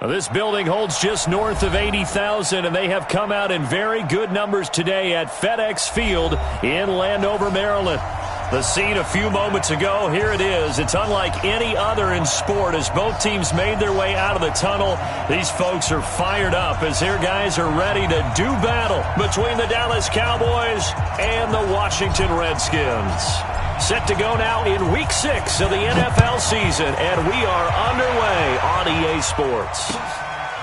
Well, this building holds just north of 80,000, and they have come out in very good numbers today at FedEx Field in Landover, Maryland. The scene a few moments ago, here it is. It's unlike any other in sport as both teams made their way out of the tunnel. These folks are fired up as their guys are ready to do battle between the Dallas Cowboys and the Washington Redskins. Set to go now in Week 6 of the NFL season, and we are underway on EA Sports.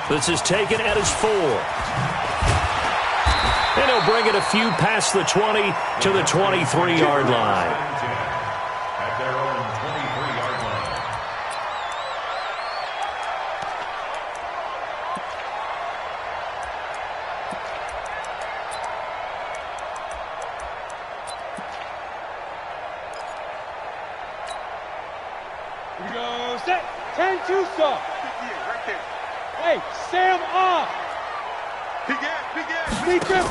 This is taken at his 4. And he'll bring it a few past the 20 to the 23-yard line. At their own 23-yard line. Here we go, set, 10-2 stop. Right there. Hey, Sam off. Big grip.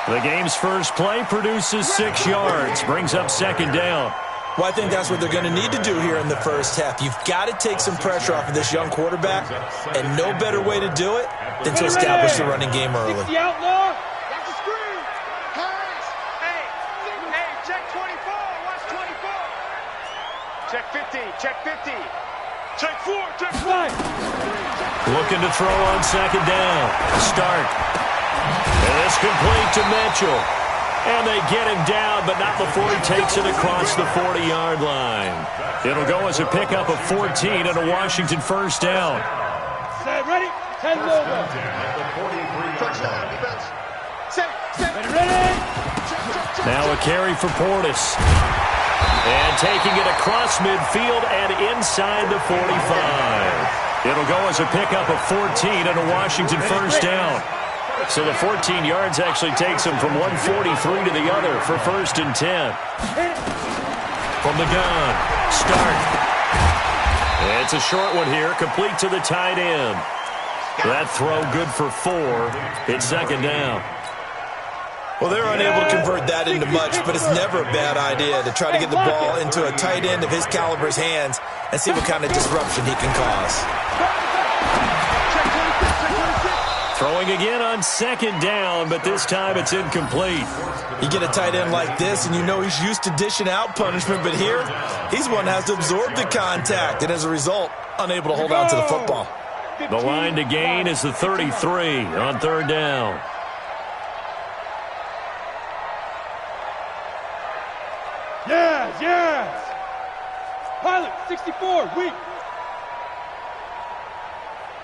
The game's first play produces 6 yards, brings up second down. Well, I think that's what they're going to need to do here in the first half. You've got to take some pressure off of this young quarterback, and no better way to do it than to establish the running game early. 60 outlaw. That's the screen. Pass. Hey, check 24. Watch 24. Check 50. Check 50. Check 4. Check 5. Looking to throw on second down. Start. And it's complete to Mitchell. And they get him down, but not before he takes it across the 40-yard line. It'll go as a pickup of 14 and a Washington first down. Set, ready, 10 over. Touchdown, defense. Set. Ready. Now a carry for Portis. And taking it across midfield and inside the 45. It'll go as a pickup of 14 and a Washington first down. So the 14 yards actually takes him from 143 to the other for first and 10. From the gun, start. It's a short one here, complete to the tight end. That throw good for 4. It's second down. Well, they're unable to convert that into much, but it's never a bad idea to try to get the ball into a tight end of his caliber's hands and see what kind of disruption he can cause. Throwing again on second down, but this time it's incomplete. You get a tight end like this, and you know he's used to dishing out punishment, but here, he's one that has to absorb the contact, and as a result, unable to hold on to the football. The line to gain is the 33 on third down. Yes. Pilot, 64, weak.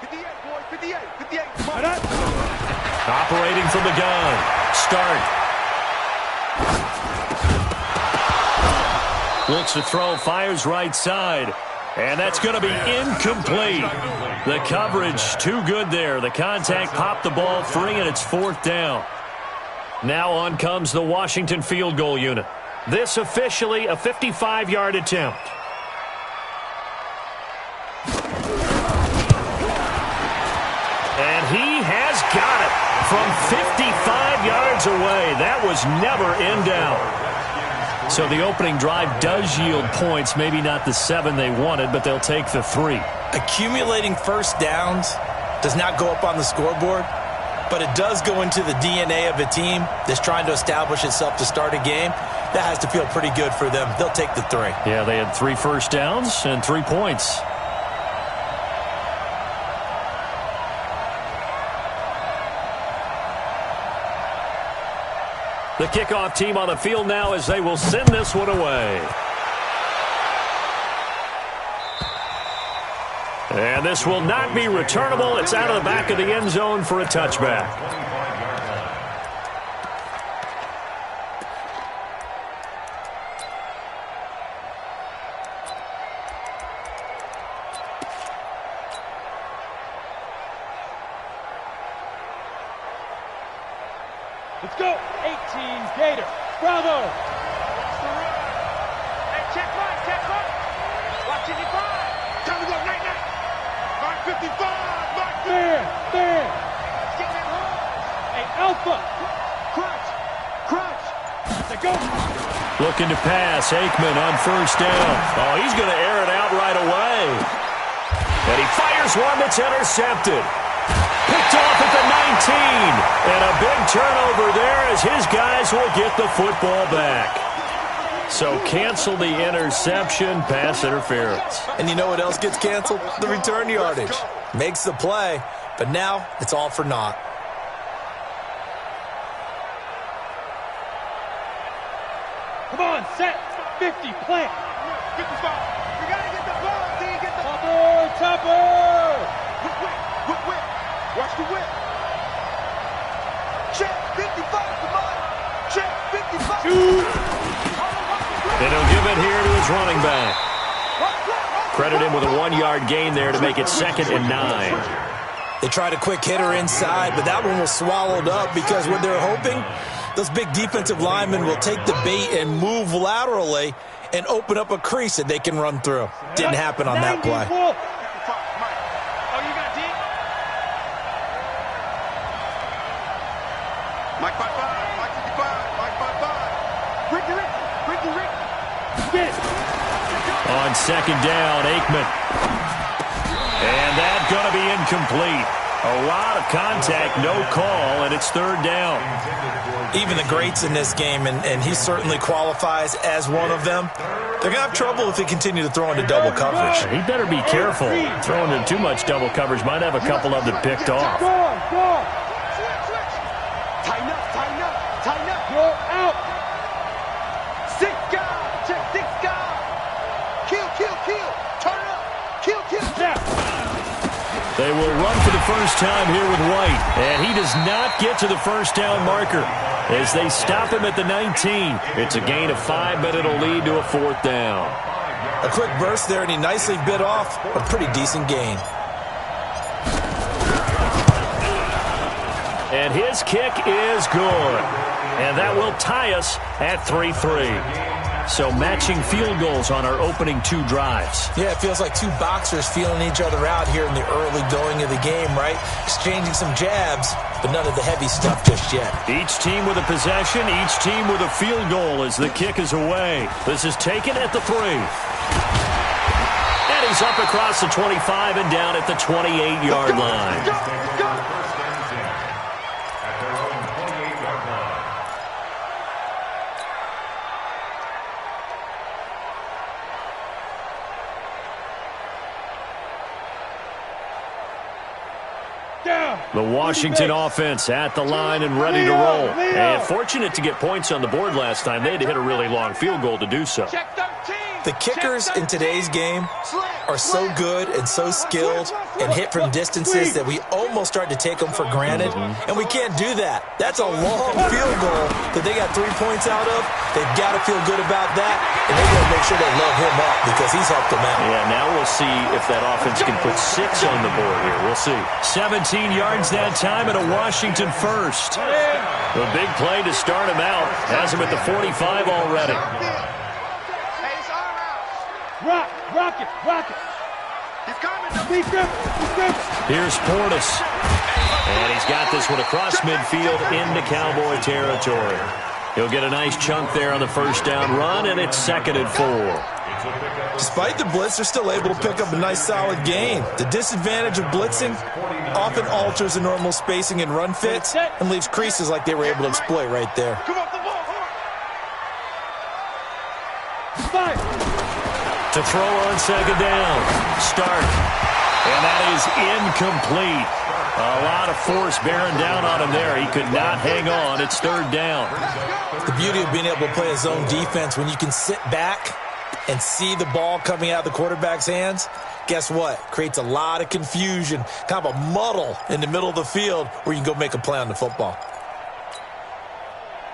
58, boy. 58. Operating from the gun. Start. Looks to throw, fires right side. And that's going to be incomplete. The coverage too good there. The contact popped the ball free, and it's fourth down. Now on comes the Washington field goal unit. This officially a 55-yard attempt. And he has got it from 55 yards away. That was never in doubt. So the opening drive does yield points, maybe not the 7 they wanted, but they'll take the 3. Accumulating first downs does not go up on the scoreboard, but it does go into the DNA of a team that's trying to establish itself to start a game. That has to feel pretty good for them. They'll take the 3. Yeah, they had 3 first downs and 3 points. The kickoff team on the field now as they will send this one away. And this will not be returnable. It's out of the back of the end zone for a touchback. Let's go. 18, Gator. Bravo. Hey, check right. Watch 55. Time to go, night. Mark 55. Mark 55. Fair. Get that home. Hey, Alpha. Crunch. Let's go. Looking to pass. Aikman on first down. Oh, he's going to air it out right away. And he fires one that's intercepted. Picked off at the 19. And a big turnover there as his guys will get the football back. So cancel the interception, pass interference. And you know what else gets canceled? The return yardage. Makes the play, but now it's all for naught. Come on, set. 50, plant. 55. You got to get the ball, D. Get the Topper, topper. whip. Watch the whip. Check 55, come on. Check 55. Shoot. And he'll give it here to his running back. Credit him with a 1-yard gain there to make it 2nd and 9. They tried a quick hitter inside, but that one was swallowed up because what they're hoping, those big defensive linemen will take the bait and move laterally and open up a crease that they can run through. Didn't happen on that play. Oh, you got D? Mike 55, Mike 55, Mike 55. Ricky. Get it. On 2nd down, Aikman. And that's going to be incomplete. A lot of contact, no call, and it's 3rd down. Even the greats in this game, and he certainly qualifies as one of them, they're going to have trouble if they continue to throw into double coverage. He better be careful. Throwing into too much double coverage might have a couple of them picked off. Go on. Switch. Tighten up. You're out. 6 guard. Check 6 guard. Kill. Turn up. Kill. Yeah. They will run for the first time here with White. And he does not get to the first down marker as they stop him at the 19. It's a gain of 5, but it'll lead to a 4th down. A quick burst there, and he nicely bit off a pretty decent gain. And his kick is good. And that will tie us at 3-3. So matching field goals on our opening 2 drives. Yeah, it feels like 2 boxers feeling each other out here in the early going of the game, right? Exchanging some jabs, but none of the heavy stuff just yet. Each team with a possession, each team with a field goal as the kick is away. This is taken at the 3. And he's up across the 25 and down at the 28-yard line. The Washington offense at the line and ready to roll. And fortunate to get points on the board last time. They had to hit a really long field goal to do so. The kickers in today's game are so good and so skilled and hit from distances that we almost start to take them for granted. And we can't do that. That's a long field goal that they got 3 points out of. They've got to feel good about that. And they've got to make sure they love him up because he's helped them out. Yeah, now we'll see if that offense can put 6 on the board here. We'll see. 17 yards that time and a Washington first. The big play to start him out. Has him at the 45 already. Rock it. He's coming. Here's Portis. And he's got this one across midfield into Cowboy territory. He'll get a nice chunk there on the first down run, and it's 2nd and 4. Despite the blitz, they're still able to pick up a nice solid gain. The disadvantage of blitzing often alters the normal spacing and run fits and leaves creases like they were able to exploit right there. Come on, the ball. To throw on 2nd down. Stark. And that is incomplete. A lot of force bearing down on him there. He could not hang on. It's 3rd down. The beauty of being able to play a zone defense when you can sit back and see the ball coming out of the quarterback's hands, guess what? Creates a lot of confusion, kind of a muddle in the middle of the field where you can go make a play on the football.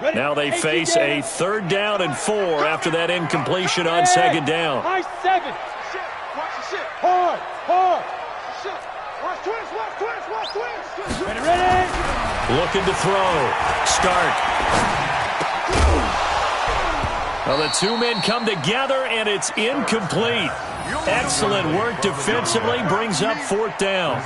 Now they face a 3rd down and 4 after that incompletion on 2nd down. High 7. Watch the shit. Hard. Watch twins. Ready. Looking to throw. Stark. Well, the 2 men come together, and it's incomplete. Excellent work defensively, brings up 4th down.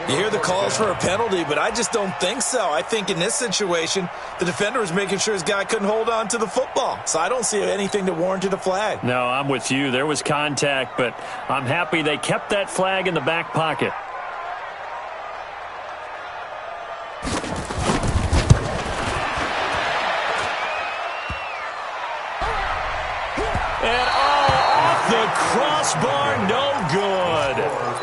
You hear the calls for a penalty, but I just don't think so. I think in this situation, the defender was making sure his guy couldn't hold on to the football. So I don't see anything that warranted a flag. No, I'm with you. There was contact, but I'm happy they kept that flag in the back pocket. And off the crossbar, no good.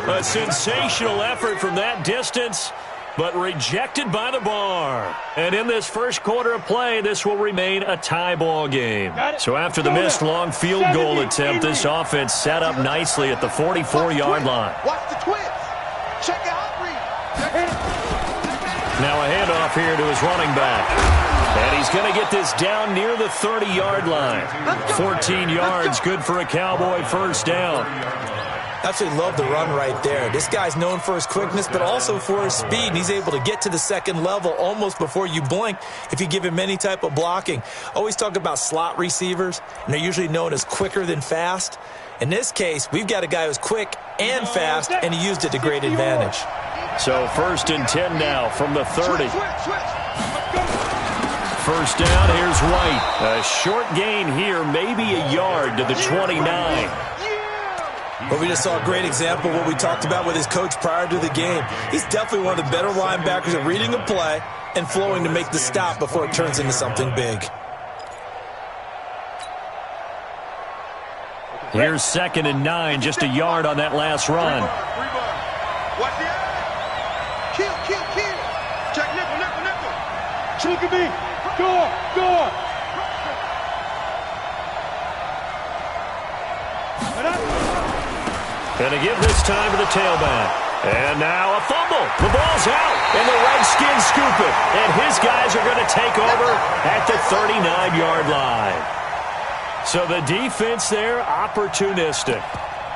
A sensational effort from that distance, but rejected by the bar. And in this first quarter of play, this will remain a tie ball game. So after the missed long field goal attempt, this offense set up nicely at the 44-yard line. Watch the twist. Check out read. Now a handoff here to his running back. And he's going to get this down near the 30-yard line. 14 yards, good for a Cowboy first down. Absolutely love the run right there. This guy's known for his quickness, but also for his speed. And he's able to get to the second level almost before you blink if you give him any type of blocking. Always talk about slot receivers, and they're usually known as quicker than fast. In this case, we've got a guy who's quick and fast, and he used it to great advantage. So 1st and 10 now from the 30. First down, here's White. A short gain here, maybe a yard to the 29. But we just saw a great example of what we talked about with his coach prior to the game. He's definitely one of the better linebackers at reading a play and flowing to make the stop before it turns into something big. Here's 2nd and 9, just a yard on that last run. Watch the eye. Kill. Check nickel. Look at me. Door. Gonna give this time to the tailback. And now a fumble. The ball's out, and the Redskins scoop it. And his guys are going to take over at the 39-yard line. So the defense there, opportunistic.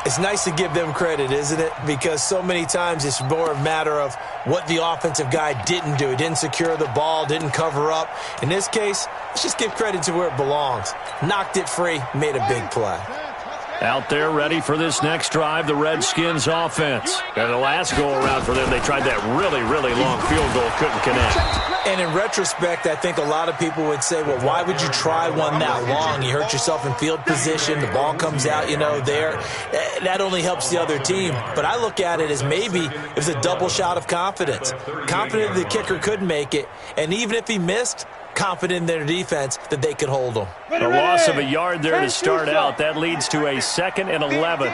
It's nice to give them credit, isn't it? Because so many times it's more a matter of what the offensive guy didn't do. He didn't secure the ball, didn't cover up. In this case, let's just give credit to where it belongs. Knocked it free, made a big play. Out there ready for this next drive, the Redskins offense. And the last go-around for them, they tried that really, really long field goal, couldn't connect. And in retrospect, I think a lot of people would say, well, why would you try one that long? You hurt yourself in field position, the ball comes out, there. That only helps the other team. But I look at it as maybe it was a double shot of confidence. Confident the kicker could make it, and even if he missed, confident in their defense that they could hold them. A loss of a yard there to start out. That leads to a 2nd and 11.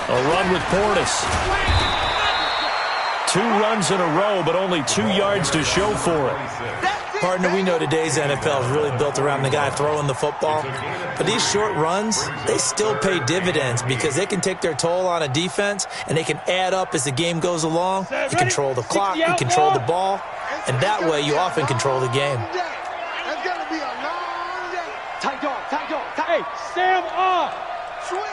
A run with Portis. 2 runs in a row, but only 2 yards to show for it. Partner, we know today's NFL is really built around the guy throwing the football. But these short runs, they still pay dividends because they can take their toll on a defense, and they can add up as the game goes along. You control the clock, you control the ball, and that way you often control the game. That's going to be a long day. Tight dog. Hey, Sam off. Switch.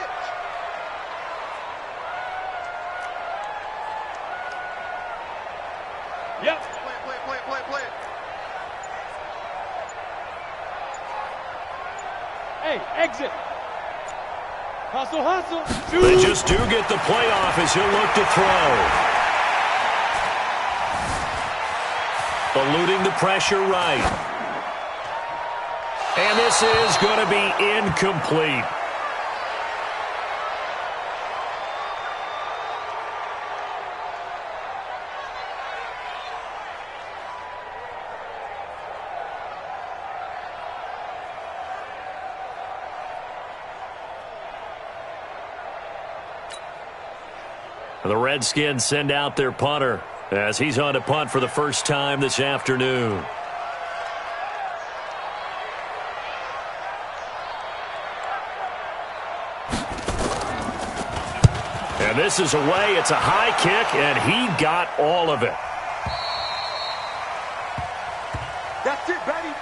Yep. Play. Hey, exit. Hustle. They just do get the play off as he'll look to throw. Eluding the pressure right. And this is going to be incomplete. The Redskins send out their punter as he's on to punt for the first time this afternoon. And this is away. It's a high kick, and he got all of it. That's it, baby.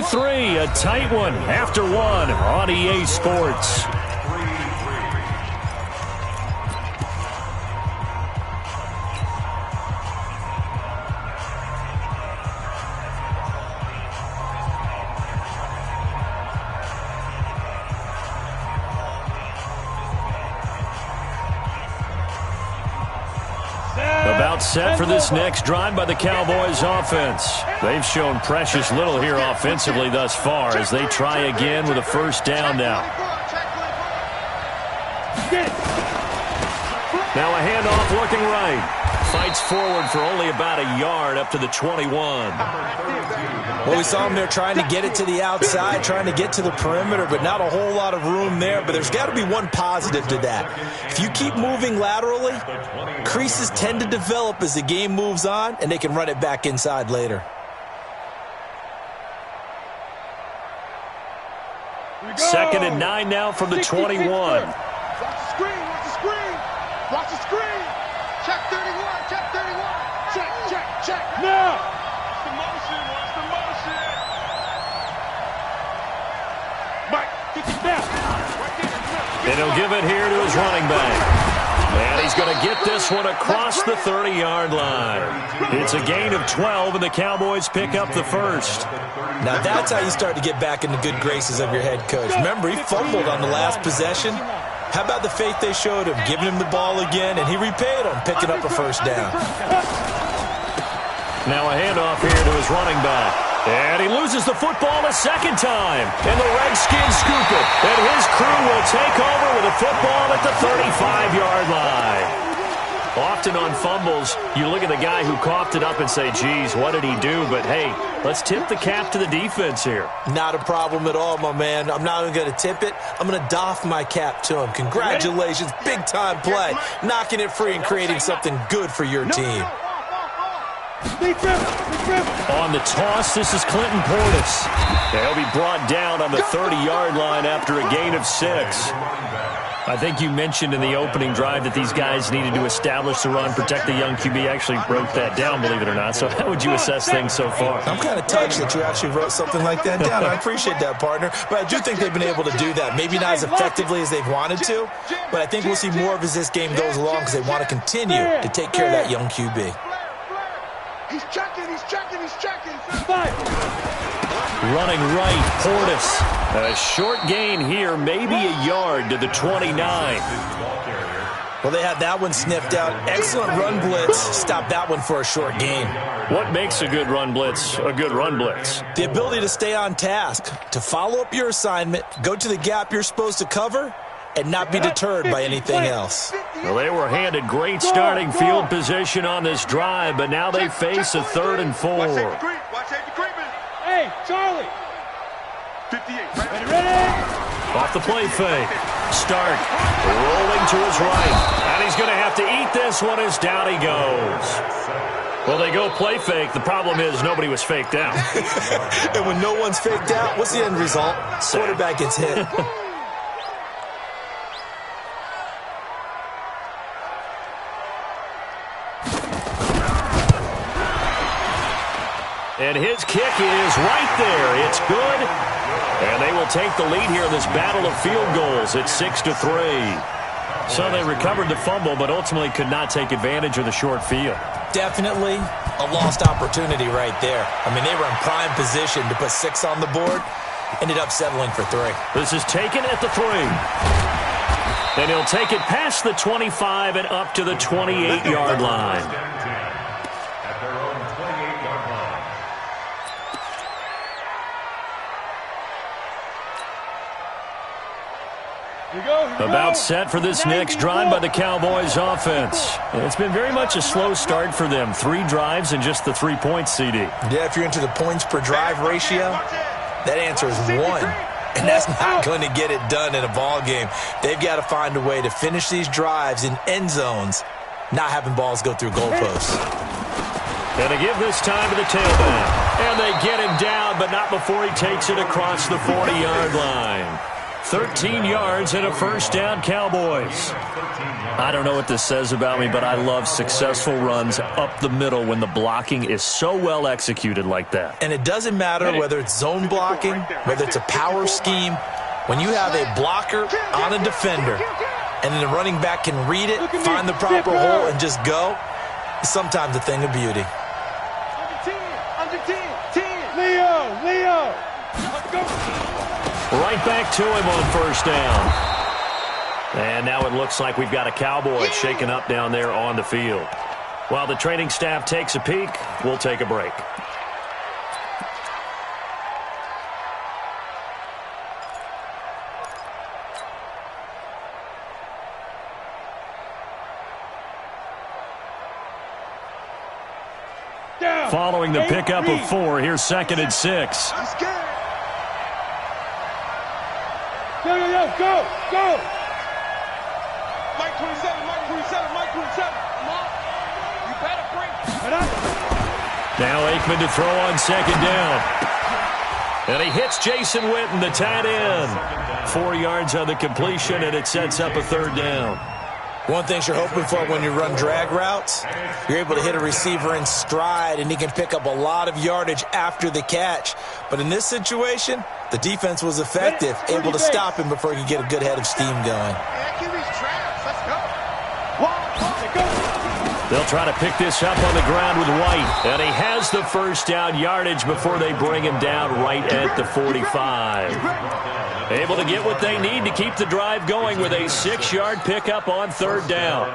3-3, a tight one after one on EA Sports. set for this next drive by the Cowboys offense. They've shown precious little here offensively thus far as they try again with a first down now. Now a handoff looking right. Fights forward for only about a yard up to the 21. Well, we saw him there trying to get it to the outside, trying to get to the perimeter, but not a whole lot of room there. But there's got to be one positive to that. If you keep moving laterally, creases tend to develop as the game moves on, and they can run it back inside later. Second and 9 now from the 21. Watch the screen, watch the screen. Watch the screen. Check 31, check 31. Check. Now. Watch the motion, watch the motion. Mike, get your down. And he'll give it here to his running back. And he's going to get this one across the 30-yard line. It's a gain of 12, and the Cowboys pick up the first. Now that's how you start to get back in the good graces of your head coach. Remember, he fumbled on the last possession. How about the faith they showed him, giving him the ball again, and he repaid him, picking up a first down. Now a handoff here to his running back. And he loses the football a second time. And the Redskins scoop it. And his crew will take over with a football at the 35-yard line. Often on fumbles, you look at the guy who coughed it up and say, geez, what did he do? But, hey, let's tip the cap to the defense here. Not a problem at all, my man. I'm not even going to tip it. I'm going to doff my cap to him. Congratulations. Big-time play. Knocking it free and creating something good for your team. On the toss, this is Clinton Portis. He'll be brought down on the 30-yard line after a gain of 6. I think you mentioned in the opening drive that these guys needed to establish the run, protect the young QB. Actually wrote that down, believe it or not. So how would you assess things so far? I'm kind of touched that you actually wrote something like that down. I appreciate that, partner. But I do think they've been able to do that. Maybe not as effectively as they've wanted to, but I think we'll see more of as this game goes along because they want to continue to take care of that young QB. He's checking. Running right, Portis. A short gain here, maybe a yard to the 29. Well, they had that one sniffed out. Excellent run blitz. Stop that one for a short gain. What makes a good run blitz a good run blitz? The ability to stay on task, to follow up your assignment, go to the gap you're supposed to cover, and not be deterred by anything else. Well, they were handed great starting field position on this drive, but now they face a 3rd and 4. Watch safety creeping. Hey, Charlie. 58. Ready? Off the play fake. Stark rolling to his right. And he's going to have to eat this one as down he goes. Well, they go play fake. The problem is nobody was faked out. And when no one's faked out, what's the end result? Quarterback gets hit. And his kick is right there. It's good. And they will take the lead here in this battle of field goals at 6-3. So they recovered the fumble, but ultimately could not take advantage of the short field. Definitely a lost opportunity right there. I mean, they were in prime position to put 6 on the board. Ended up settling for 3. This is taken at the 3. And he'll take it past the 25 and up to the 28-yard line. About set for this next drive by the Cowboys offense. It's been very much a slow start for them. 3 drives and just the 3 points, CD. Yeah, if you're into the points per drive ratio, that answer is 1. And that's not going to get it done in a ball game. They've got to find a way to finish these drives in end zones, not having balls go through goalposts. And to give this time to the tailback. And they get him down, but not before he takes it across the 40-yard line. 13 yards and a first down, Cowboys. I don't know what this says about me, but I love successful runs up the middle when the blocking is so well executed like that. And it doesn't matter whether it's zone blocking, whether it's a power scheme. When you have a blocker on a defender and then the running back can read it, find the proper hole, and just go, it's sometimes a thing of beauty. Under 10. Leo. Let's go. Right back to him on first down. And now it looks like we've got a Cowboy shaken up down there on the field. While the training staff takes a peek, we'll take a break. Following the pickup of 4, here's 2nd and 6. Go! Mike 27, Mike 27, Mike 27. Come on. You better bring Now Aikman to throw on 2nd down. And he hits Jason Witten, the tight end. 4 yards on the completion, and it sets up a 3rd down. One thing you're hoping for when you run drag routes, you're able to hit a receiver in stride, and he can pick up a lot of yardage after the catch. But in this situation, the defense was effective, able to stop him before he could get a good head of steam going. They'll try to pick this up on the ground with White. And he has the 1st down yardage before they bring him down right at the 45. Able to get what they need to keep the drive going with a 6-yard pickup on 3rd down.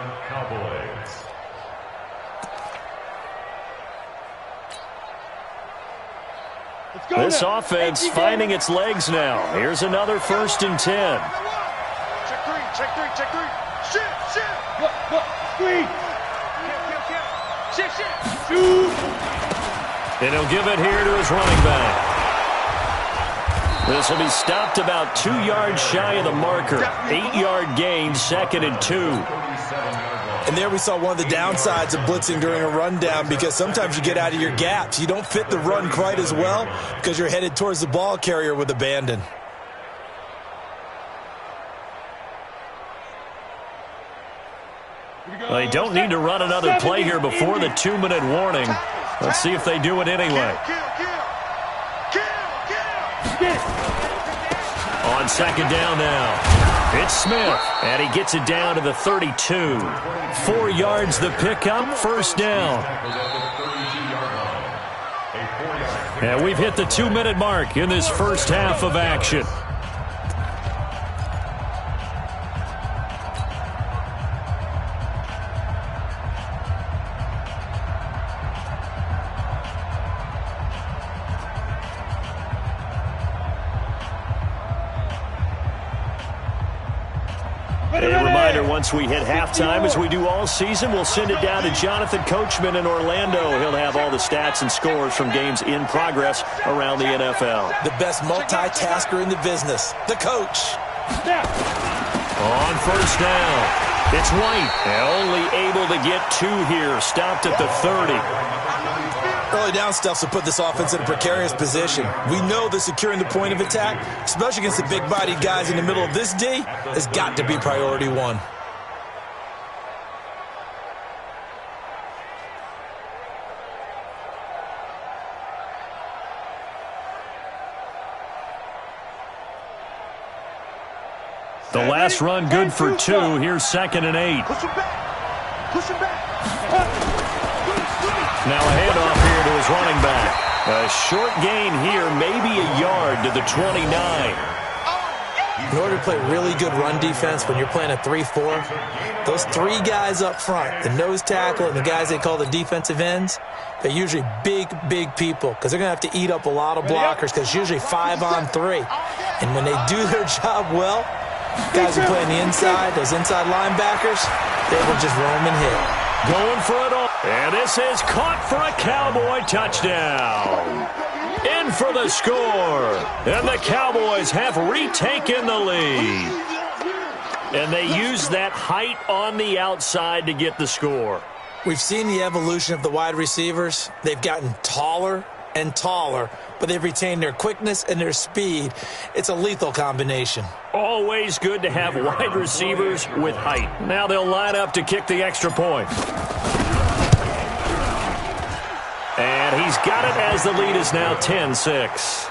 This offense finding its legs now. Here's another 1st and 10. Check 3, check 3, check 3. Shit. Look, screen. Shit. Shoot. And he'll give it here to his running back. This will be stopped about 2 yards shy of the marker. 8-yard gain, 2nd and 2. And there we saw one of the downsides of blitzing during a rundown, because sometimes you get out of your gaps. You don't fit the run quite as well because you're headed towards the ball carrier with abandon. They don't need to run another play here before the 2-minute warning. Let's see if they do it anyway. On 2nd down now, it's Smith, and he gets it down to the 32. 4 yards the pickup, 1st down. And we've hit the 2-minute mark in this first half of action. A reminder, once we hit halftime, as we do all season, we'll send it down to Jonathan Coachman in Orlando. He'll have all the stats and scores from games in progress around the NFL. The best multitasker in the business, the coach. On 1st down, it's White. Only able to get 2 here, stopped at the 30. Early down stuff will put this offense in a precarious position. We know that securing the point of attack, especially against the big-bodied guys in the middle of this D, has got to be priority 1. The last run good for 2. Here's 2nd and 8. Push him back. Now a handoff here to his running back. A short gain here, maybe a yard to the 29. In order to play really good run defense when you're playing a 3-4, those 3 guys up front, the nose tackle and the guys they call the defensive ends, they're usually big people because they're going to have to eat up a lot of blockers because it's usually 5-on-3. And when they do their job well, guys who play on the inside, those inside linebackers, they will just roam and hit. Going for it all. And this is caught for a Cowboy touchdown. In for the score. And the Cowboys have retaken the lead. And they use that height on the outside to get the score. We've seen the evolution of the wide receivers. They've gotten taller and taller, but they've retained their quickness and their speed. It's a lethal combination. Always good to have wide receivers with height. Now they'll line up to kick the extra point. And he's got it as the lead is now 10-6.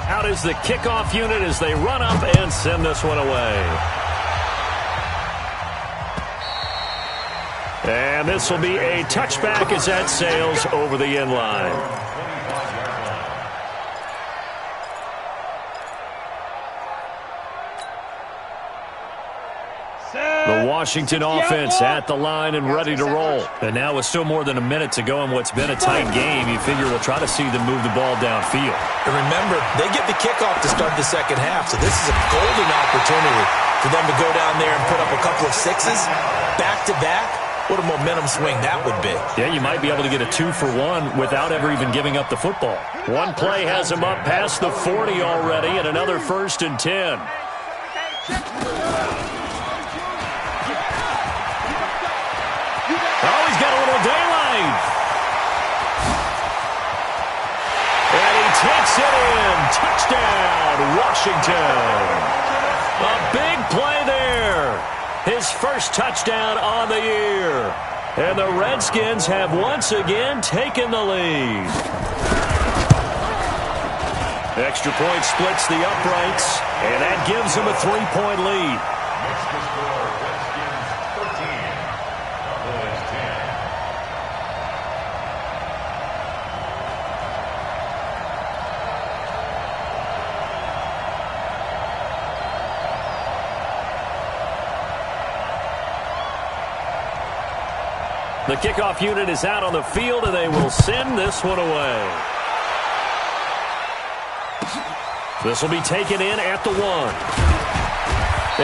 Out is the kickoff unit as they run up and send this one away. And this will be a touchback as that sails over the end line. The Washington offense at the line and ready to roll. And now with still more than a minute to go in what's been a tight game, you figure we'll try to see them move the ball downfield. And remember, they get the kickoff to start the second half, so this is a golden opportunity for them to go down there and put up a couple of sixes back-to-back. What a momentum swing that would be. Yeah, you might be able to get a 2-for-1 without ever even giving up the football. One play has him up past the 40 already, and another 1st and 10. Oh, he's got a little daylight. And he takes it in. Touchdown, Washington. A big play there. His first touchdown on the year. And the Redskins have once again taken the lead. Extra point splits the uprights, and that gives them a 3-point lead. Makes the score Redskins 13, Cowboys 10. The kickoff unit is out on the field, and they will send this one away. This will be taken in at the 1.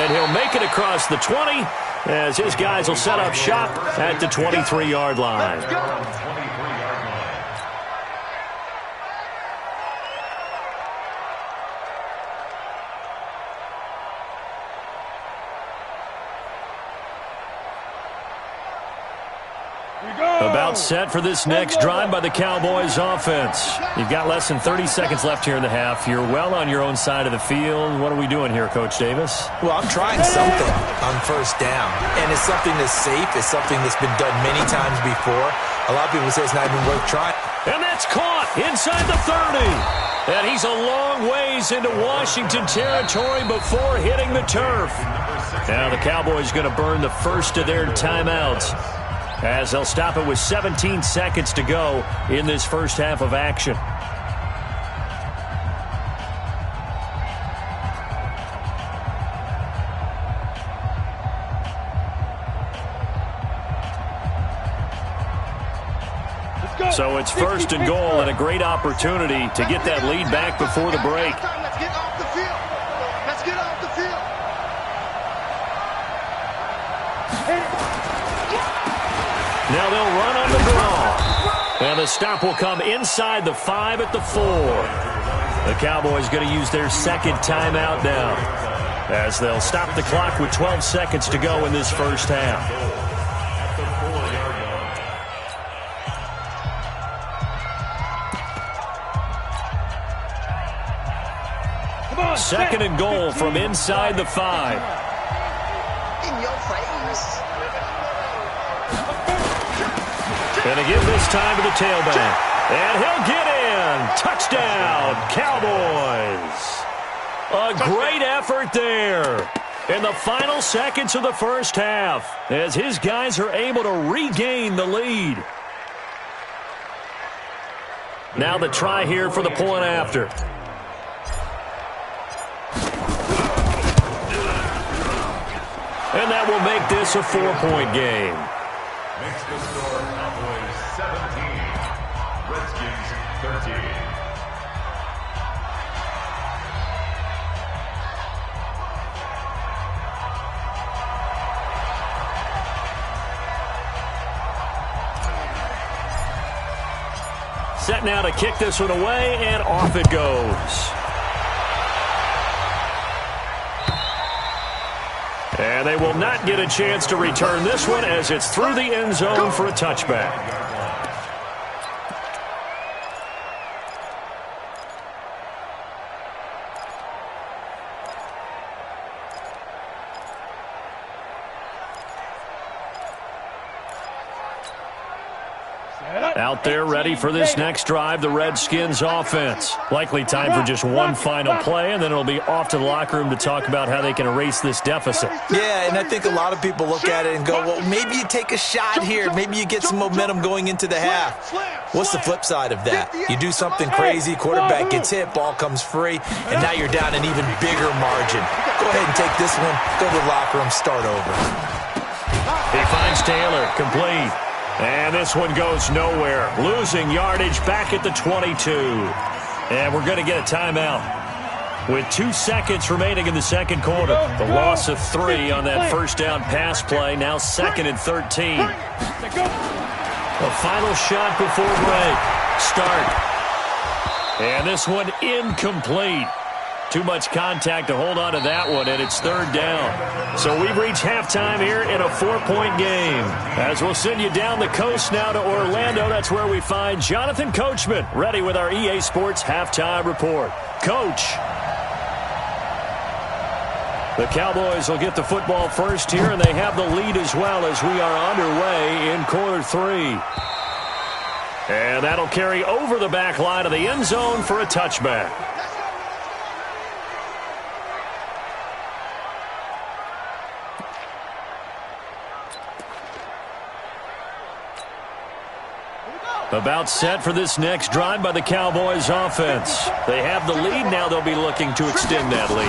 And he'll make it across the 20 as his guys will set up shop at the 23-yard line. About set for this next drive by the Cowboys offense. You've got less than 30 seconds left here in the half. You're well on your own side of the field. What are we doing here, Coach Davis? Well, I'm trying something on first down, and it's something that's safe. It's something that's been done many times before. A lot of people say it's not even worth trying. And that's caught inside the 30. And he's a long ways into Washington territory before hitting the turf. Now the Cowboys going to burn the first of their timeouts, as they'll stop it with 17 seconds to go in this first half of action. So it's 1st and goal, and a great opportunity to get that lead back before the break. Let's get off the field. Let's get off the field. Now they'll run on the draw. And the stop will come inside the 5 at the 4. The Cowboys going to use their second timeout now, as they'll stop the clock with 12 seconds to go in this first half. Second and goal from inside the 5. In your face. And to give this time to the tailback. And he'll get in. Touchdown, Cowboys. A great effort there in the final seconds of the first half, as his guys are able to regain the lead. Now the try here for the point after. And that will make this a 4-point game. Makes the score Cowboys 17, Redskins 13. Set now to kick this one away, and off it goes. And they will not get a chance to return this one, as it's through the end zone for a touchback. Out there ready for this next drive, the Redskins offense. Likely time for just one final play, and then it'll be off to the locker room to talk about how they can erase this deficit. Yeah, and I think a lot of people look at it and go, well, maybe you take a shot here. Maybe you get some momentum going into the half. What's the flip side of that? You do something crazy, quarterback gets hit, ball comes free, and now you're down an even bigger margin. Go ahead and take this one, go to the locker room, start over. He finds Taylor, complete. And this one goes nowhere. Losing yardage back at the 22. And we're going to get a timeout. With 2 seconds remaining in the second quarter. The loss of 3 on that first down pass play. Now 2nd and 13. The final shot before break. Start. And this one incomplete. Too much contact to hold on to that one, and it's 3rd down. So we've reached halftime here in a 4-point game. As we'll send you down the coast now to Orlando, that's where we find Jonathan Coachman, ready with our EA Sports Halftime Report. Coach. The Cowboys will get the football first here, and they have the lead as well as we are underway in quarter 3. And that'll carry over the back line of the end zone for a touchback. About set for this next drive by the Cowboys offense. They have the lead. Now they'll be looking to extend that lead.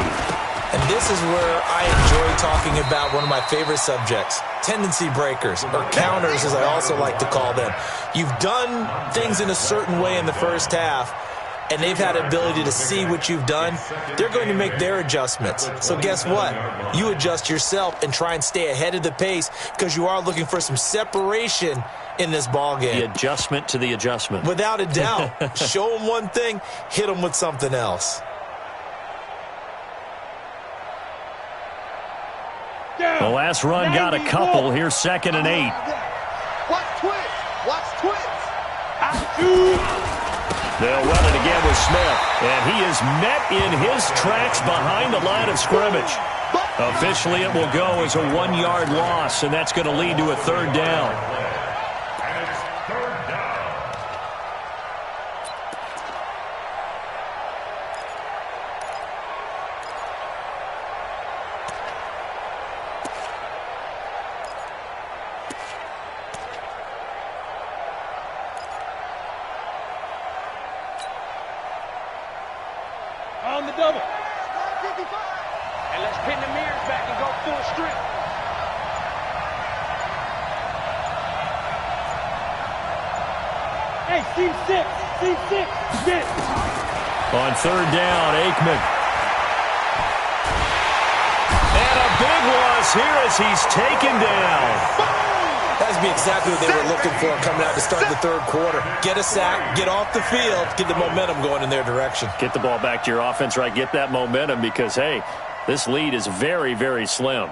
And this is where I enjoy talking about one of my favorite subjects, tendency breakers, or counters as I also like to call them. You've done things in a certain way in the first half, and they've had the ability to see what you've done. They're going to make their adjustments. So guess what? You adjust yourself and try and stay ahead of the pace because you are looking for some separation in this ball game. The adjustment to the adjustment. Without a doubt. Show them one thing, hit them with something else. The last run got a couple. Here's 2nd and 8. Watch twist. Watch twist. They'll run it again with Smith. And he is met in his tracks behind the line of scrimmage. Officially, it will go as a 1-yard loss, and that's going to lead to a 3rd down. On the double. And let's pin the mirrors back and go full strength. Hey, team 6. Team 6. Get. On 3rd down, Aikman. And a big loss here as he's taken down. That would be exactly what they were looking for coming out to start the 3rd quarter. Get a sack, get off the field, get the momentum going in their direction. Get the ball back to your offense, right? Get that momentum because, hey, this lead is very, very slim.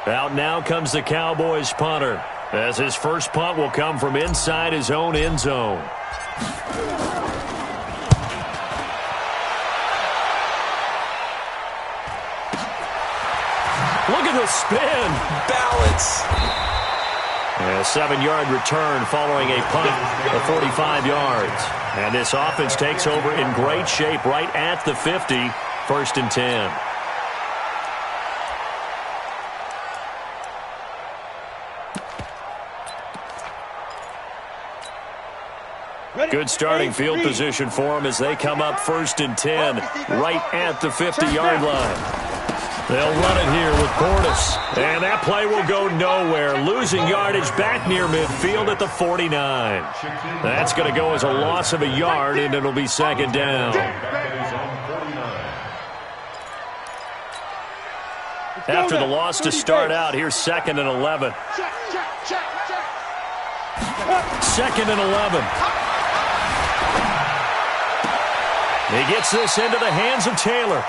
Out now comes the Cowboys punter, as his first punt will come from inside his own end zone. Look at the spin. Balance. A 7-yard return following a punt of 45 yards. And this offense takes over in great shape right at the 50, 1st and 10. Good starting field position for them as they come up 1st and 10 right at the 50-yard line. They'll run it here with Portis. And that play will go nowhere. Losing yardage back near midfield at the 49. That's going to go as a loss of a yard, and it'll be 2nd down. After the loss to start out, here's 2nd and 11. 2nd and 11. He gets this into the hands of Taylor.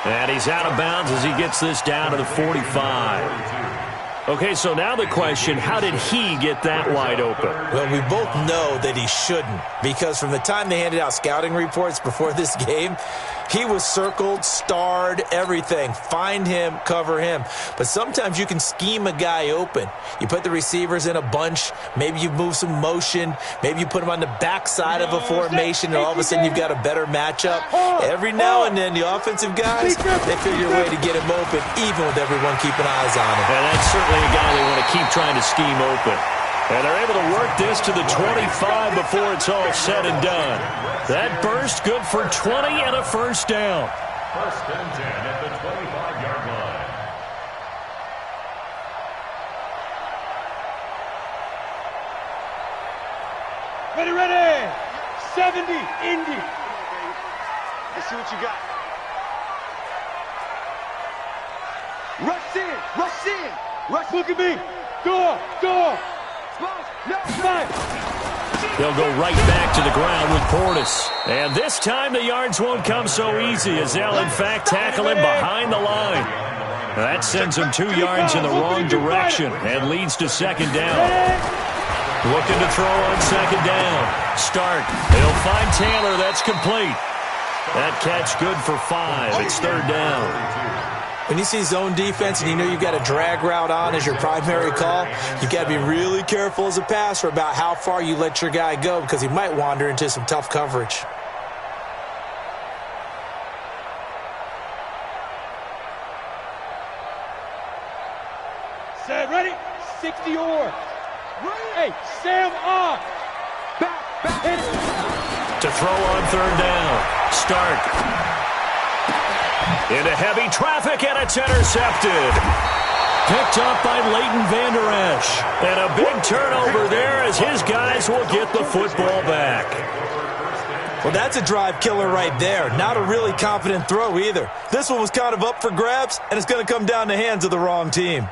And he's out of bounds as he gets this down to the 45. Okay, so now the question, how did he get that wide open? Well, we both know that he shouldn't, because from the time they handed out scouting reports before this game, He was circled, starred, everything. Find him, cover him. But sometimes you can scheme a guy open. You put the receivers in a bunch. Maybe you move some motion. Maybe you put them on the backside of a formation, and all of a sudden you've got a better matchup. Every now and then, the offensive guys, they figure a way to get him open, even with everyone keeping eyes on him. And that's certainly a guy they want to keep trying to scheme open. And they're able to work this to the 25 before it's all said and done. That burst good for 20 and a first down. First and 10 at the 25-yard line. Ready. 70, Indy. Let's see what you got. Rush in. Rush, look at me. Go. No, They'll go right back to the ground with Portis. And this time the yards won't come so easy as they'll, in fact, tackle him behind the line. That sends him 2 yards in the wrong direction and leads to second down. Looking to throw on second down. Start. They'll find Taylor. That's complete. That catch good for 5. It's third down. When you see zone defense and you know you've got a drag route on as your primary call, you've got to be really careful as a passer about how far you let your guy go because he might wander into some tough coverage. Set, ready? 60 or. Hey, Sam off. Back. Hit it. To throw on third down. Start. Into heavy traffic, and it's intercepted. Picked up by Leighton Vander Esch. And a big turnover there as his guys will get the football back. Well, that's a drive killer right there. Not a really confident throw either. This one was kind of up for grabs, and it's going to come down the hands of the wrong team.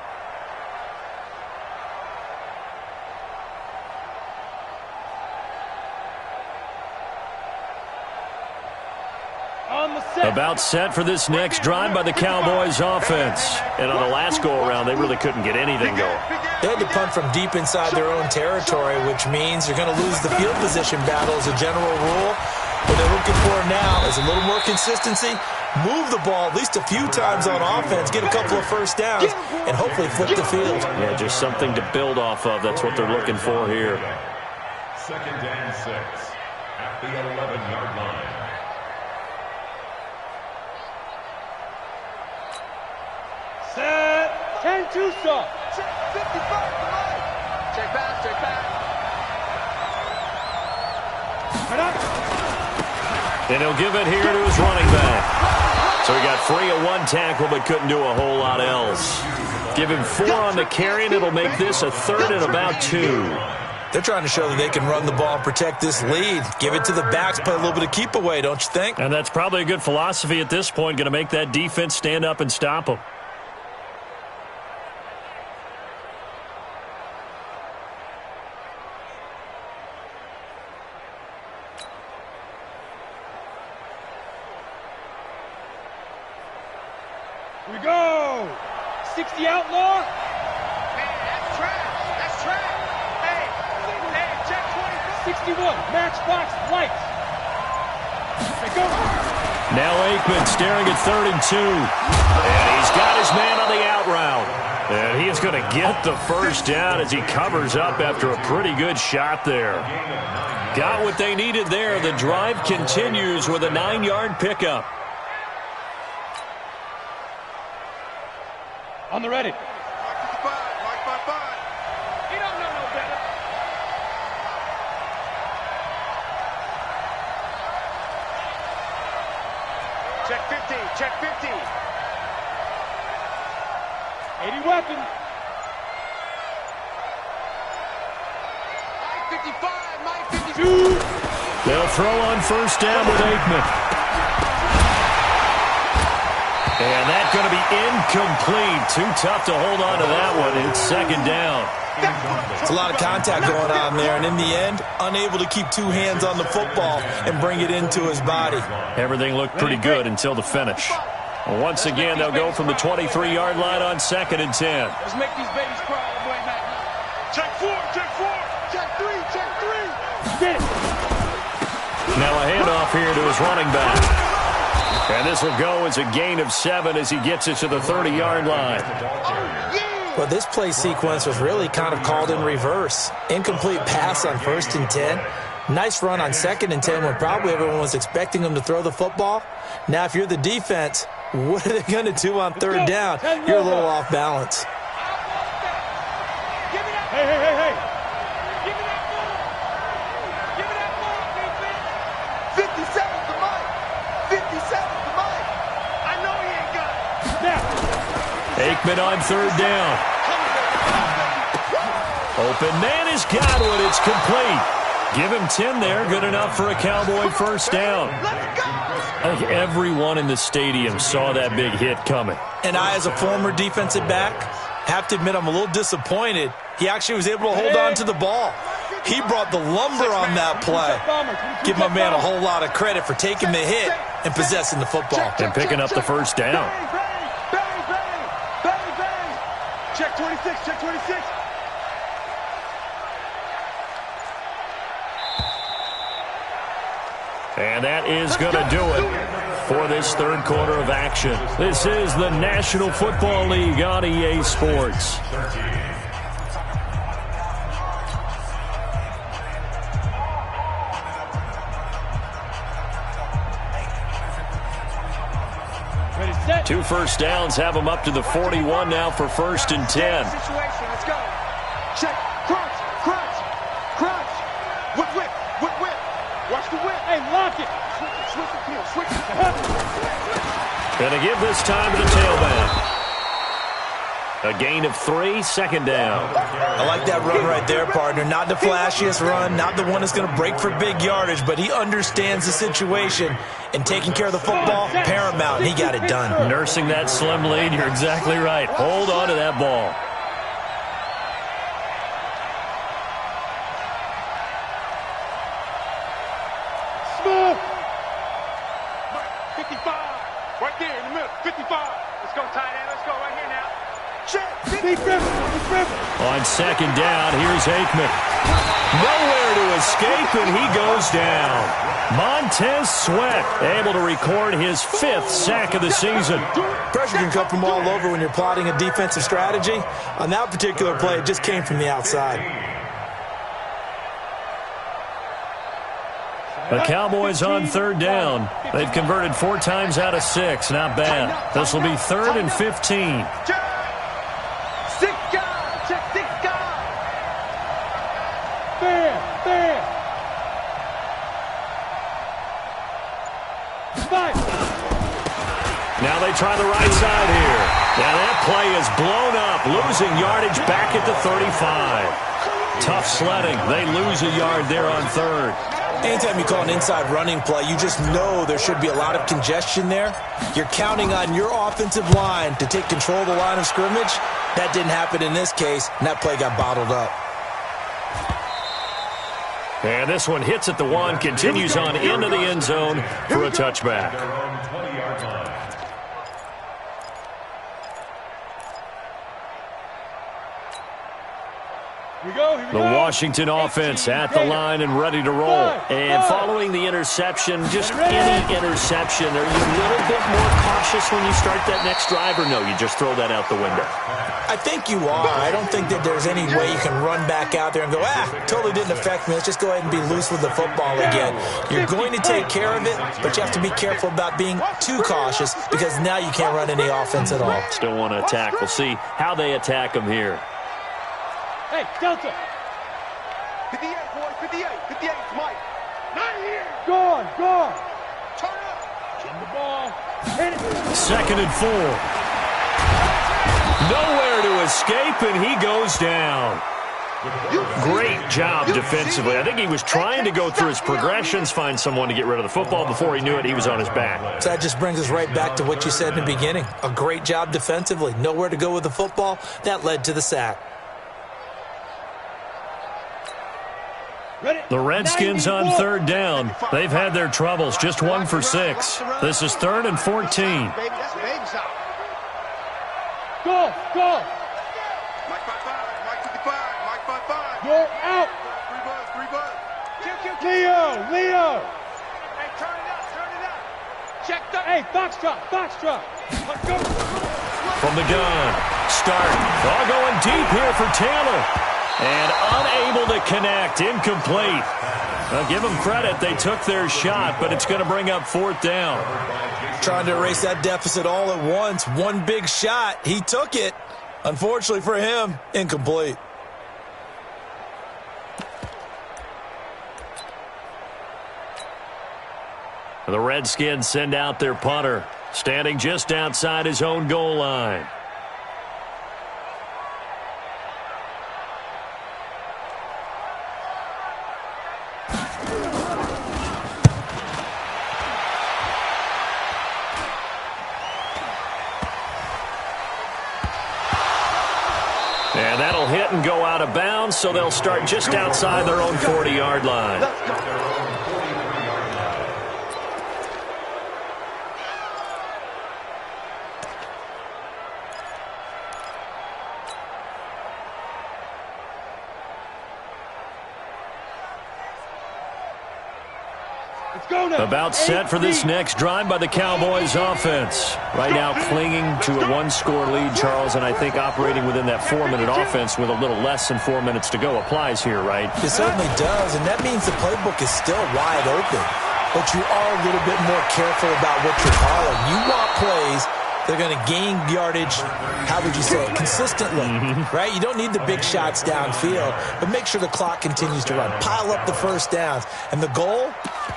About set for this next drive by the Cowboys offense. And on the last go-around, they really couldn't get anything going. They had to punt from deep inside their own territory, which means you're going to lose the field position battle as a general rule. What they're looking for now is a little more consistency, move the ball at least a few times on offense, get a couple of first downs, and hopefully flip the field. Yeah, just something to build off of. That's what they're looking for here. Second and 6 at the 11-yard line. Set. 10-2 stop. Check 55. Check back. Right up. And he'll give it here to his running back. So he got free of one tackle but couldn't do a whole lot else. Give him 4 on the carry, and it'll make this a third and about 2. They're trying to show that they can run the ball and protect this lead. Give it to the backs, play a little bit of keep away, don't you think? And that's probably a good philosophy at this point, going to make that defense stand up and stop them. We go. 60 outlaw. Man, that's trash. Hey, check 24. 61, matchbox lights. They go. Now Aikman staring at 3rd and 2. And he's got his man on the out route. And he is going to get the first down as he covers up after a pretty good shot there. Got what they needed there. The drive continues with a 9-yard pickup. On the ready. Mark 5. You don't know no better. Check 50. 80 weapon. 55, 52. They'll throw on first down with Aikman. And that's going to be incomplete. Too tough to hold on to that one. It's second down. It's a lot of contact going on there, and in the end, unable to keep 2 hands on the football and bring it into his body. Everything looked pretty good until the finish. Once again, they'll go from the 23-yard line on 2nd and 10. Let's make these babies cry all the way back. Check 4. Check 3. Get it. Now a handoff here to his running back. And this will go as a gain of 7 as he gets it to the 30-yard line. Well, this play sequence was really kind of called in reverse. Incomplete pass on 1st and 10. Nice run on 2nd and 10 when probably everyone was expecting him to throw the football. Now, if you're the defense, what are they going to do on 3rd down? You're a little off balance. Hey, hey, hey, hey. Give me that ball. Give me that ball, defense. 57's the mic. 57's the mic. I know he ain't got it. Now. Aikman on 3rd down. Open man has got one. It's complete. Give him 10 there. Good enough for a Cowboy 1st down. I think everyone in the stadium saw that big hit coming. And I, as a former defensive back, have to admit I'm a little disappointed. He actually was able to hold on to the ball. He brought the lumber on that play. Give my man a whole lot of credit for taking the hit and possessing the football. And picking up the 1st down. Bang, bang, bang, bang. Check 26, check 26. And that is going to do it for this 3rd quarter of action. This is the National Football League on EA Sports. Two 1st downs have them up to the 41 now for 1st and 10. Situation, let's go. Check, crunch, crunch, crunch. Whip, whip, whip. Watch the whip. Hey, lock it. Switch it, switch it. Going to give this time to the tailback. A gain of 3, 2nd down. I like that run right there, partner. Not the flashiest run, not the one that's going to break for big yardage, but he understands the situation, and taking care of the football, paramount, and he got it done. Nursing that slim lead, you're exactly right. Hold on to that ball. Smooth. 55. Right there in the middle. 55. Let's go, tight end. Let's go right here now. Check. Big river. On 2nd down, here's Aikman. Nowhere to escape, and he goes down. Montez Sweat able to record his 5th sack of the season. Pressure can come from all over when you're plotting a defensive strategy. On that particular play, it just came from the outside. The Cowboys on 3rd down. They've converted 4 times out of 6. Not bad. This will be 3rd and 15. Six guys. Check 6 guys. There. Five. Now they try the right side here. Now that play is blown up, losing yardage back at the 35. Tough sledding. They lose a yard there on 3rd. Anytime you call an inside running play, you just know there should be a lot of congestion there. You're counting on your offensive line to take control of the line of scrimmage. That didn't happen in this case, and that play got bottled up. And this one hits at the 1, continues on into the end zone for a touchback. The Washington offense at the line and ready to roll. And following the interception, just any interception, are you a little bit more cautious when you start that next drive, or no, you just throw that out the window? I think you are. I don't think that there's any way you can run back out there and go, totally didn't affect me. Let's just go ahead and be loose with the football again. You're going to take care of it, but you have to be careful about being too cautious because now you can't run any offense at all. Still want to attack. We'll see how they attack them here. Hey, Delta. 58, boys, 58. 58, Mike. Not here. Gone. Turn up. Get the ball. Hit it. 2nd and 4. Nowhere to escape, and he goes down. Great job defensively. I think he was trying to go through his progressions, find someone to get rid of the football. Before he knew it, he was on his back. So that just brings us right back to what you said in the beginning. A great job defensively. Nowhere to go with the football. That led to the sack. The Redskins on 3rd down. They've had their troubles. Just 1 for 6. This is 3rd and 14. Go. Mike 55, Mike 55, Mike 55. You're out. 3 buzz. Leo. Hey, turn it up. Check the Hey, foxtrot, foxtrot. Let's go. From the gun. Start. All going deep here for Taylor. And unable to connect. Incomplete. Well, give them credit. They took their shot, but it's going to bring up 4th down. Trying to erase that deficit all at once. One big shot. He took it. Unfortunately for him, incomplete. The Redskins send out their punter, standing just outside his own goal line. And that'll hit and go out of bounds, so they'll start just outside their own 40-yard line. About set for this next drive by the Cowboys offense. Right now clinging to a 1-score lead, Charles, and I think operating within that 4-minute offense with a little less than 4 minutes to go applies here, right? It certainly does, and that means the playbook is still wide open. But you are a little bit more careful about what you're calling. You want plays they're going to gain yardage, how would you say it, consistently, right? You don't need the big shots downfield, but make sure the clock continues to run. Pile up the first downs. And the goal,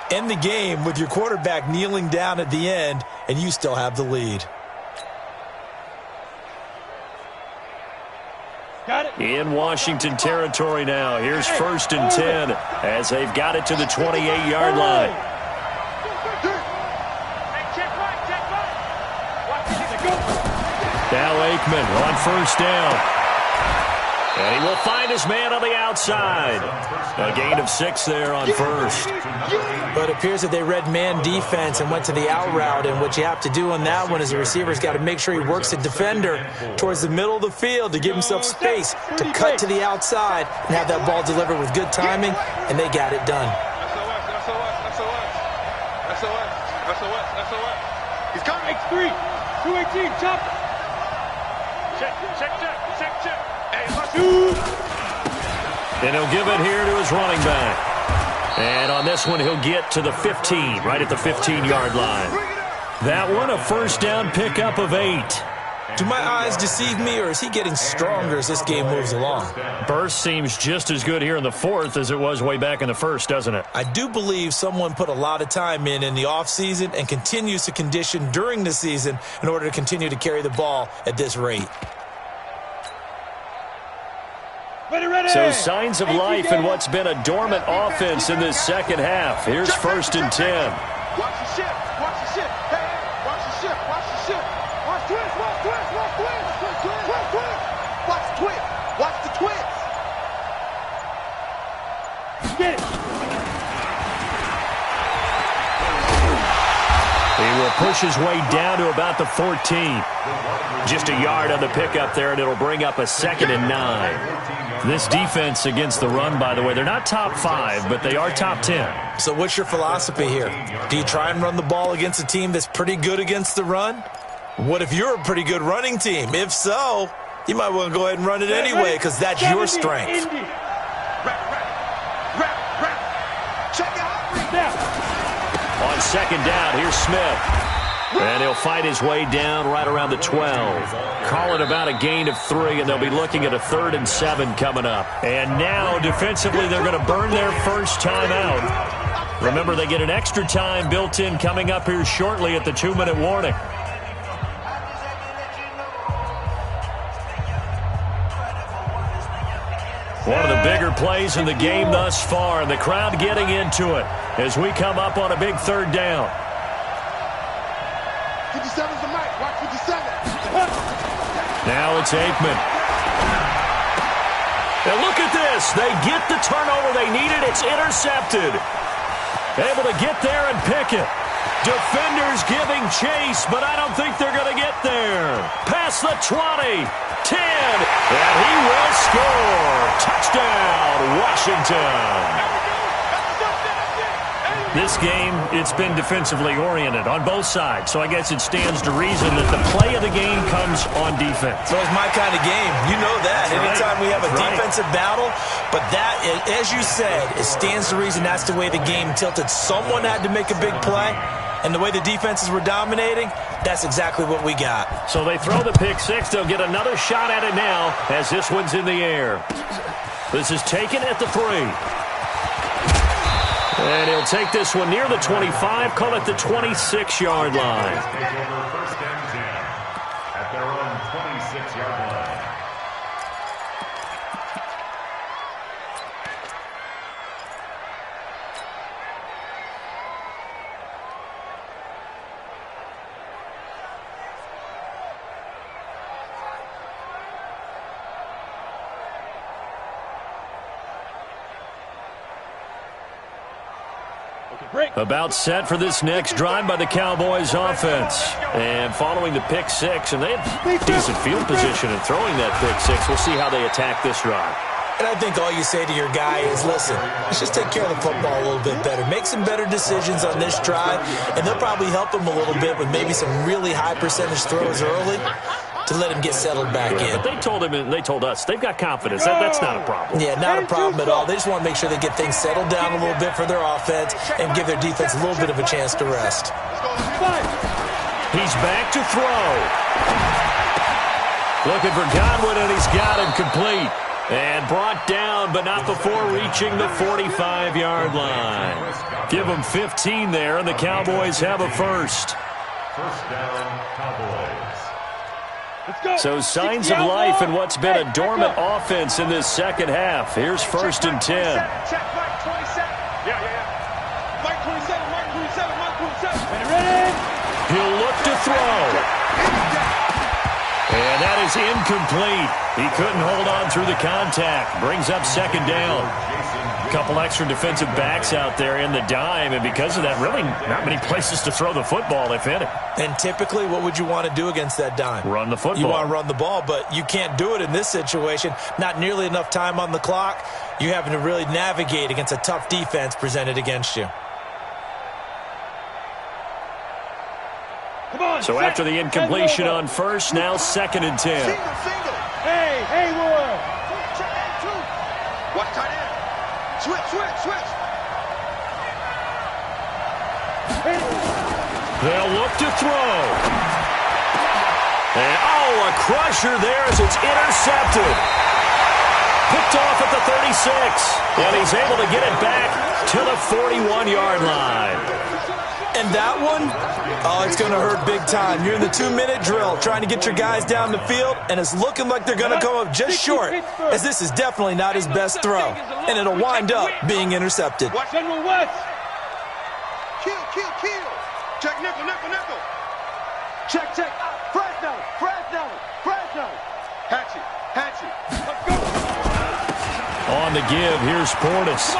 end the game with your quarterback kneeling down at the end, and you still have the lead. Got it. In Washington territory now. Here's 1st and 10 as they've got it to the 28-yard line. Now Aikman on 1st down. And he will find his man on the outside. A gain of 6 there on 1st. But it appears that they read man defense and went to the out route. And what you have to do on that one is the receiver's got to make sure he works the defender towards the middle of the field to give himself space to cut to the outside and have that ball delivered with good timing. And they got it done. He's coming. X3. 218. Chop. Check. Hey, let's shoot. And he'll give it here to his running back. And on this one, he'll get to the 15, right at the 15-yard line. That one, a 1st down pickup of 8. Do my eyes deceive me, or is he getting stronger as this game moves along? Burst seems just as good here in the 4th as it was way back in the 1st, doesn't it? I do believe someone put a lot of time in the offseason and continues to condition during the season in order to continue to carry the ball at this rate. Ready. So signs of life in what's been a dormant offense in this second half. Here's 1st and 10. Watch the ship. Hey, watch the ship. Watch twins. Watch the twins. Get it. He will push his way down to about the 14. Just a yard on the pickup there, and it'll bring up a 2nd and 9. This defense against the run, by the way, they're not top 5, but they are top 10. So what's your philosophy here? Do you try and run the ball against a team that's pretty good against the run? What if you're a pretty good running team? If so, you might want to go ahead and run it anyway because that's your strength. Rap. Check it out. Now. On 2nd down, here's Smith. And he'll fight his way down right around the 12. Call it about a gain of 3, and they'll be looking at a 3rd and 7 coming up. And now, defensively, they're going to burn their first time out. Remember, they get an extra time built in coming up here shortly at the 2-minute warning. One of the bigger plays in the game thus far, and the crowd getting into it as we come up on a big 3rd down. 57's the mic. Watch 57. Now it's Aikman. And look at this. They get the turnover they needed. It's intercepted. Able to get there and pick it. Defenders giving chase, but I don't think they're going to get there. Past the 20. 10. And he will score. Touchdown, Washington. This game, it's been defensively oriented on both sides, so I guess it stands to reason that the play of the game comes on defense. So it's my kind of game. You know that. Anytime we have a defensive battle, but that, as you said, it stands to reason that's the way the game tilted. Someone had to make a big play, and the way the defenses were dominating, that's exactly what we got. So they throw the pick six. They'll get another shot at it now as this one's in the air. This is taken at the 3. And he'll take this one near the 25, call it the 26-yard line. First and 10 at their own 26-yard line. About set for this next drive by the Cowboys offense. And following the pick six, and they have decent field position in throwing that pick six. We'll see how they attack this drive. And I think all you say to your guy is, listen, let's just take care of the football a little bit better. Make some better decisions on this drive, and they'll probably help him a little bit with maybe some really high percentage throws early to let him get settled back in. But they told him, and they told us, they've got confidence. That's not a problem. Yeah, not a problem at all. They just want to make sure they get things settled down a little bit for their offense and give their defense a little bit of a chance to rest. He's back to throw. Looking for Godwin, and he's got him complete. And brought down, but not before reaching the 45-yard line. Give them 15 there, and the Cowboys have a first. First down, Cowboys. So signs of life in what's been a dormant offense in this second half. Here's first and 10. Check Mike 27. Yeah. Mike 27, Mike 27, Mike 27. Ready? He'll look to throw. And that is incomplete. He couldn't hold on through the contact. Brings up second down. A couple extra defensive backs out there in the dime, and because of that, really not many places to throw the football, if any. And typically, what would you want to do against that dime? Run the football. You want to run the ball, but you can't do it in this situation. Not nearly enough time on the clock. You having to really navigate against a tough defense presented against you. So after the incompletion on first, now second and 10. Single. Hey, Wood. Watch tight end. Switch. They'll look to throw. And, a crusher there as it's intercepted. Picked off at the 36. And he's able to get it back to the 41-yard line. And that one, it's going to hurt big time. You're in the 2-minute drill trying to get your guys down the field, and it's looking like they're going to come up just short, as this is definitely not his best throw. And it'll wind up being intercepted. Watch General West. Kill. Check nickel. Check. Fresno. Hatchie. Let's go. On the give, here's Portis.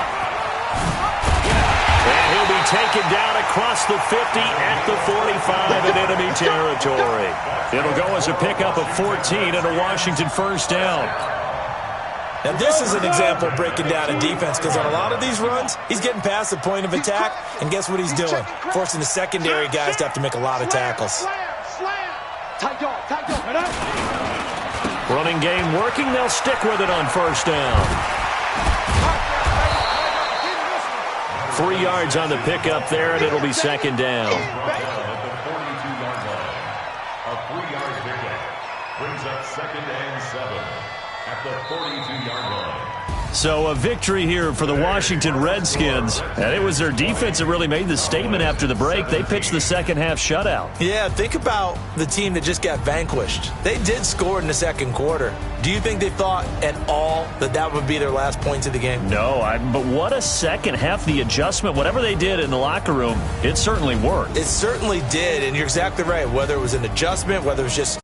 And he'll be taken down across the 50 at the 45 in enemy territory. It'll go as a pickup of 14 and a Washington first down. Now, this is an example of breaking down a defense, because on a lot of these runs, he's getting past the point of attack, and guess what he's doing? Forcing the secondary guys to have to make a lot of tackles. Slam. Tight dog. Running game working. They'll stick with it on first down. 3 yards on the pickup there, and it'll be second down. At the 42-yard line. A 3-yard pickup brings up second and 7 at the 42-yard line. So a victory here for the Washington Redskins. And it was their defense that really made the statement after the break. They pitched the second half shutout. Yeah, think about the team that just got vanquished. They did score in the second quarter. Do you think they thought at all that would be their last points of the game? No, but what a second half. The adjustment, whatever they did in the locker room, it certainly worked. It certainly did, and you're exactly right. Whether it was an adjustment, whether it was just